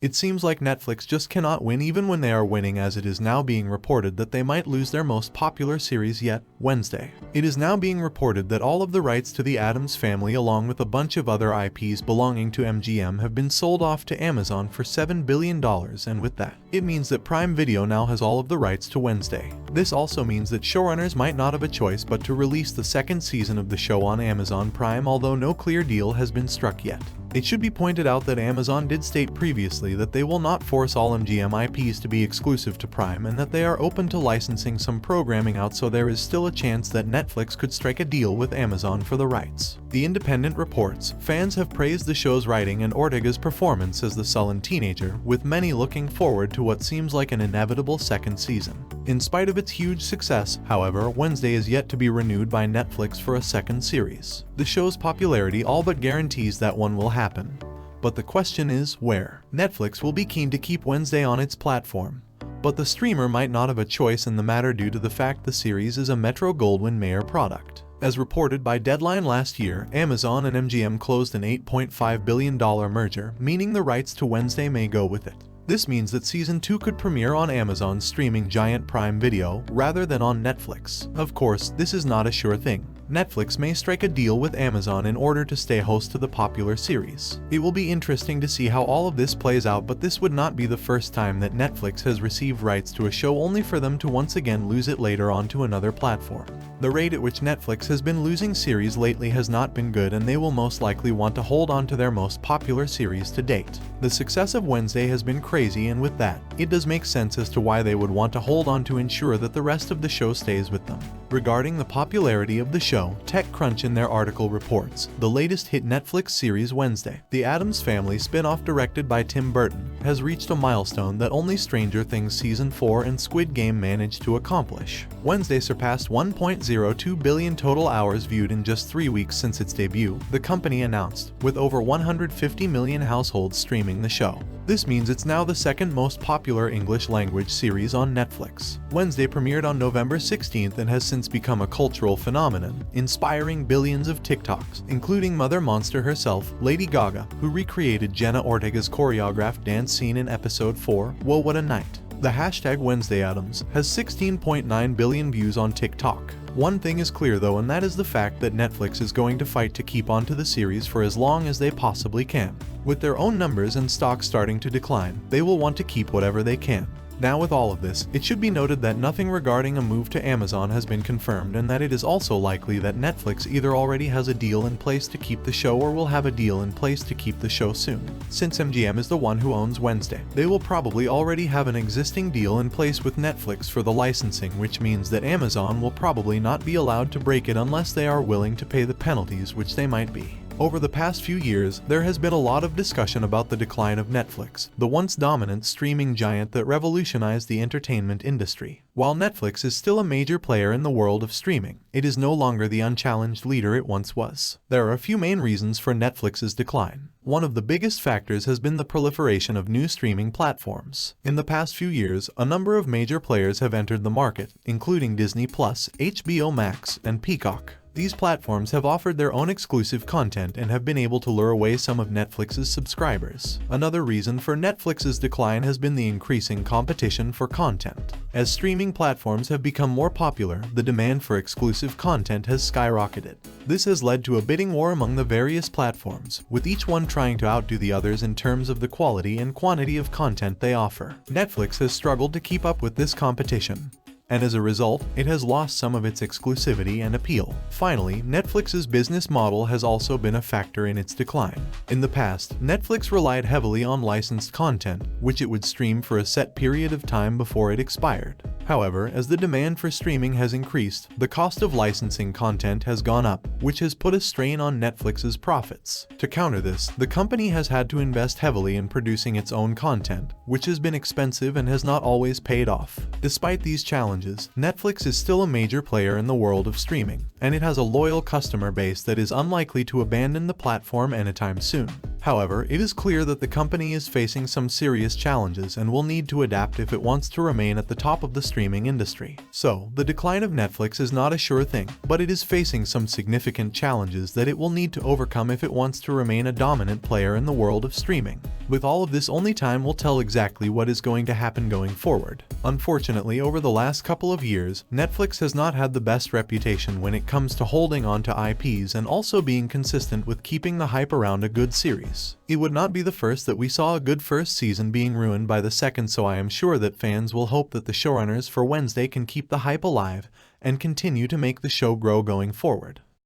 It seems like Netflix just cannot win even when they are winning, as it is now being reported that they might lose their most popular series yet, Wednesday. It is now being reported that all of the rights to the Addams family along with a bunch of other IPs belonging to MGM have been sold off to Amazon for $7 billion, and with that, it means that Prime Video now has all of the rights to Wednesday. This also means that showrunners might not have a choice but to release the second season of the show on Amazon Prime, although no clear deal has been struck yet. It should be pointed out that Amazon did state previously that they will not force all MGM IPs to be exclusive to Prime and that they are open to licensing some programming out, so there is still a chance that Netflix could strike a deal with Amazon for the rights. The Independent reports, fans have praised the show's writing and Ortega's performance as the sullen teenager, with many looking forward to what seems like an inevitable second season. In spite of its huge success, however, Wednesday is yet to be renewed by Netflix for a second series. The show's popularity all but guarantees that one will happen. But the question is, where? Netflix will be keen to keep Wednesday on its platform, but the streamer might not have a choice in the matter due to the fact the series is a Metro-Goldwyn-Mayer product. As reported by Deadline last year, Amazon and MGM closed an $8.5 billion merger, meaning the rights to Wednesday may go with it. This means that Season 2 could premiere on Amazon's streaming giant Prime Video rather than on Netflix. Of course, this is not a sure thing. Netflix may strike a deal with Amazon in order to stay host to the popular series. It will be interesting to see how all of this plays out, but this would not be the first time that Netflix has received rights to a show only for them to once again lose it later on to another platform. The rate at which Netflix has been losing series lately has not been good, and they will most likely want to hold on to their most popular series to date. The success of Wednesday has been crazy, and with that, it does make sense as to why they would want to hold on to ensure that the rest of the show stays with them. Regarding the popularity of the show, TechCrunch in their article reports, the latest hit Netflix series Wednesday, the Addams Family spin-off directed by Tim Burton, has reached a milestone that only Stranger Things Season 4 and Squid Game managed to accomplish. Wednesday surpassed 1.02 billion total hours viewed in just 3 weeks since its debut, the company announced, with over 150 million households streaming the show. This means it's now the second most popular English-language series on Netflix. Wednesday premiered on November 16th and has since become a cultural phenomenon, inspiring billions of TikToks, including Mother Monster herself, Lady Gaga, who recreated Jenna Ortega's choreographed dance scene in episode 4, Whoa What a Night. The hashtag WednesdayAddams has 16.9 billion views on TikTok. One thing is clear though, and that is the fact that Netflix is going to fight to keep onto the series for as long as they possibly can. With their own numbers and stock starting to decline, they will want to keep whatever they can. Now with all of this, it should be noted that nothing regarding a move to Amazon has been confirmed, and that it is also likely that Netflix either already has a deal in place to keep the show or will have a deal in place to keep the show soon. Since MGM is the one who owns Wednesday, they will probably already have an existing deal in place with Netflix for the licensing, which means that Amazon will probably not be allowed to break it unless they are willing to pay the penalties, which they might be. Over the past few years, there has been a lot of discussion about the decline of Netflix, the once dominant streaming giant that revolutionized the entertainment industry. While Netflix is still a major player in the world of streaming, it is no longer the unchallenged leader it once was. There are a few main reasons for Netflix's decline. One of the biggest factors has been the proliferation of new streaming platforms. In the past few years, a number of major players have entered the market, including Disney+, HBO Max, and Peacock. These platforms have offered their own exclusive content and have been able to lure away some of Netflix's subscribers. Another reason for Netflix's decline has been the increasing competition for content. As streaming platforms have become more popular, the demand for exclusive content has skyrocketed. This has led to a bidding war among the various platforms, with each one trying to outdo the others in terms of the quality and quantity of content they offer. Netflix has struggled to keep up with this competition, and as a result, it has lost some of its exclusivity and appeal. Finally, Netflix's business model has also been a factor in its decline. In the past, Netflix relied heavily on licensed content, which it would stream for a set period of time before it expired. However, as the demand for streaming has increased, the cost of licensing content has gone up, which has put a strain on Netflix's profits. To counter this, the company has had to invest heavily in producing its own content, which has been expensive and has not always paid off. Despite these challenges, Netflix is still a major player in the world of streaming, and it has a loyal customer base that is unlikely to abandon the platform anytime soon. However, it is clear that the company is facing some serious challenges and will need to adapt if it wants to remain at the top of the streaming industry. So, the decline of Netflix is not a sure thing, but it is facing some significant challenges that it will need to overcome if it wants to remain a dominant player in the world of streaming. With all of this, only time will tell exactly what is going to happen going forward. Unfortunately, over the last couple of years, Netflix has not had the best reputation when it comes to holding on to IPs and also being consistent with keeping the hype around a good series. It would not be the first that we saw a good first season being ruined by the second, so I am sure that fans will hope that the showrunners for Wednesday can keep the hype alive and continue to make the show grow going forward.